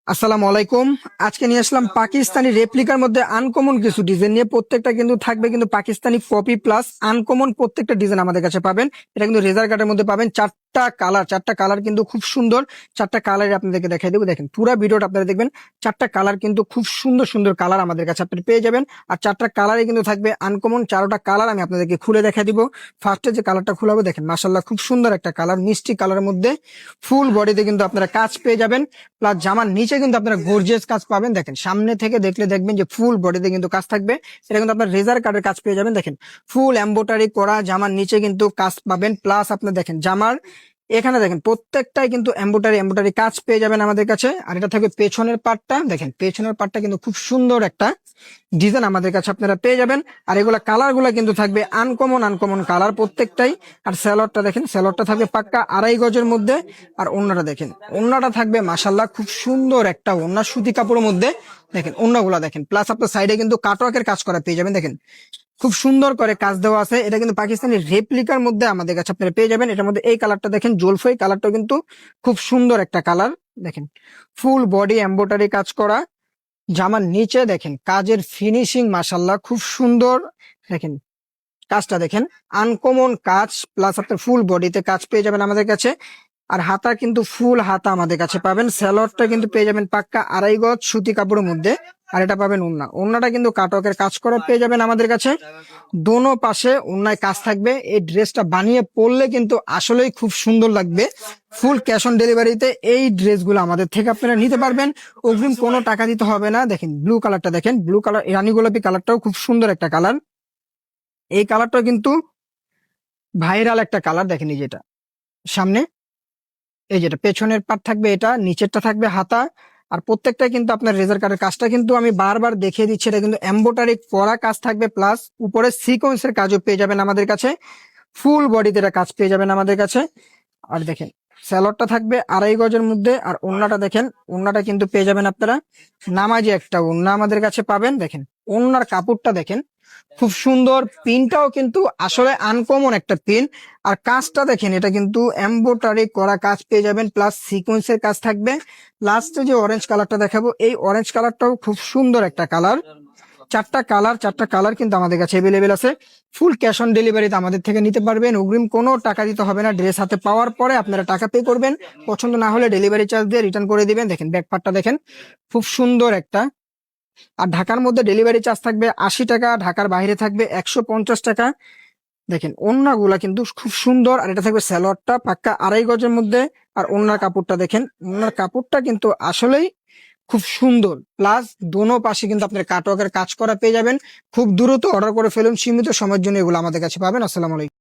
আসসালামু আলাইকুম। আজকে নিয়ে আসলাম পাকিস্তানি রেপ্লিকার মধ্যে আনকমন কিছু ডিজাইন নিয়ে। প্রত্যেকটা কিন্তু থাকবে কিন্তু পাকিস্তানি কপি প্লাস আনকমন প্রত্যেকটা ডিজাইন আমাদের কাছে পাবেন। এটা কিন্তু রেজার কাটের মধ্যে পাবেন। চারটা কালার কিন্তু খুব সুন্দর। চারটা কালার আপনাদেরকে দেখাই দেবো। দেখেন পুরো ভিডিওটা আপনারা দেখবেন। চারটা কালার কিন্তু খুব সুন্দর সুন্দর কালার আমাদের কাছে আপনি পেয়ে যাবেন। আর চারটা কালারই কিন্তু থাকবে আনকমন। চারোটা কালার আমি আপনাদেরকে খুলে দেখা দিব। ফার্স্টে যে কালারটা খুলাবো দেখেন, মাশাআল্লাহ খুব সুন্দর একটা কালার, মিষ্টি কালারের মধ্যে ফুল বডিতে কিন্তু আপনারা কাজ পেয়ে যাবেন। প্লাস জামার নিচে কিন্তু আপনারা গর্জিয়াস কাজ পাবেন। দেখেন সামনে থেকে দেখলে দেখবেন যে ফুল বডিতে কিন্তু কাজ থাকবে। এটা কিন্তু আপনার রেজার কার্ডের কাজ পেয়ে যাবেন। দেখেন ফুল এমব্রয়ডারি করা জামার নিচে কিন্তু কাজ পাবেন। প্লাস আপনি দেখেন জামার এখানে দেখেন প্রত্যেকটাই কিন্তু এমব্রয়ডারি কাজ পেয়ে যাবেন আমাদের কাছে। আর এটা থাকবে পেছনের পার্টটা। দেখেন পেছনের পার্টটা কিন্তু খুব সুন্দর একটা ডিজাইন আমাদের কাছে আপনারা পেয়ে যাবেন। আর এগুলা কালার গুলা কিন্তু থাকবে আনকমন কালার প্রত্যেকটাই। আর স্যালোয়ারটা দেখেন, স্যালোয়ারটা থাকবে পাক্কা 2.5 গজের মধ্যে। আর ওন্নাটা দেখেন, ওন্নাটা থাকবে মাশাল্লাহ খুব সুন্দর একটা ওন্না, সুতি কাপড়ের মধ্যে। দেখেন ওন্নাগুলা দেখেন। প্লাস আপনার সাইডে কিন্তু কাটওয়ার্কের কাজ করা পেয়ে যাবেন। দেখেন খুব সুন্দর করে কাজ দেওয়া আছে। এটা কিন্তু পাকিস্তানি রেপ্লিকার মধ্যে আমাদের কাছে আপনারা পেয়ে যাবেন। এটার মধ্যে এই কালারটা দেখেন, জলফাই কালারটা কিন্তু খুব সুন্দর একটা কালার। দেখেন ফুল বডি এমব্রয়ডারি কাজ করা। জামার নিচে দেখেন কাজের ফিনিশিং মাশাল্লাহ খুব সুন্দর। দেখেন কাজটা দেখেন, আনকমন কাজ। প্লাস আপনার ফুল বডিতে কাজ পেয়ে যাবেন আমাদের কাছে। আর হাতা কিন্তু ফুল হাতা আমাদের কাছে পাবেন। স্যালোয়ারটা কিন্তু পেয়ে যাবেন পাক্কা 2.5 গজ সুতি কাপড়ের মধ্যে। আর এটা পাবেন ওন্না, ওন্নাটা কিন্তু কাটওয়ার্কের কাজ করা পেয়ে যাবেন আমাদের কাছে। দোনো পাশে ওন্নায় কাজ থাকবে। এই ড্রেসটা বানিয়ে পরলে কিন্তু আসলেই খুব সুন্দর লাগবে। ফুল ক্যাশ অন ডেলিভারিতে এই ড্রেসগুলো আমাদের থেকে আপনারা নিতে পারবেন। অগ্রিম কোনো টাকা দিতে হবে না। দেখেন ব্লু কালারটা দেখেন, ব্লু কালার রানী গোলাপি কালারটাও খুব সুন্দর একটা কালার। এই কালারটাও কিন্তু ভাইরাল একটা কালার। দেখেন এই যেটা সামনে, এই যেটা পেছনের পার্ট থাকবে, এটা নিচেরটা থাকবে হাতা। আর প্রত্যেকটা কিন্তু আপনার রেজার কাটের কাজটা কিন্তু আমি বারবার দেখিয়ে দিচ্ছি। এটা কিন্তু এমব্রয়ডারি করা কাজ থাকবে। প্লাস উপরে সিকোয়েন্সের কাজও পেয়ে যাবেন আমাদের কাছে। ফুল বডিতে এটা কাজ পেয়ে যাবেন আমাদের কাছে। আর দেখেন স্যালোয়ারটা থাকবে 2.5 গজের মধ্যে। আর ওন্নাটা দেখেন, ওন্নাটা কিন্তু পেয়ে যাবেন আপনারা নামাজি একটা ওন্না আমাদের কাছে পাবেন। দেখেন ওন্নার কাপড়টা দেখেন খুব সুন্দর। পিনটাও কিন্তু আসলে আনকমন একটা পিন। আর কাজটা দেখেন, এটা কিন্তু এমব্রয়ডারি করা কাজ পেয়ে যাবেন। প্লাস সিকোয়েন্সের কাজ থাকবে। লাস্টে যে অরেঞ্জ কালারটা দেখাবো, এই অরেঞ্জ কালারটাও খুব সুন্দর একটা কালার। চারটা কালার কিন্তু আমাদের কাছে এভেলেবেল আছে। ফুল ক্যাশ অন ডেলিভারিতে আমাদের থেকে নিতে পারবেন। অগ্রিম কোনো টাকা দিতে হবে না। ড্রেস হাতে পাওয়ার পরে আপনারা টাকা পে করবেন। পছন্দ না হলে ডেলিভারি চার্জ দিয়ে রিটার্ন করে দিবেন। দেখেন ব্যাকপার্টটা দেখেন খুব সুন্দর একটা। আর ঢাকার মধ্যে ডেলিভারি চার্জ থাকবে 80 টাকা, ঢাকার বাইরে থাকবে 150 টাকা। দেখেন ওন্নাগুলা কিন্তু খুব সুন্দর। আর এটা থাকবে স্যালোয়ারটা পাক্কা 2.5 গজের মধ্যে। আর ওন্নার কাপড়টা দেখেন, ওন্নার কাপড়টা কিন্তু আসলেই খুব সুন্দর। প্লাস দোনো পাশে কিন্তু আপনার কাটওয়ার্কের কাজ করা পেয়ে যাবেন। খুব দ্রুত অর্ডার করে ফেলুন, সীমিত সময়ের জন্য এগুলো আমাদের কাছে পাবেন। আসসালামু আলাইকুম।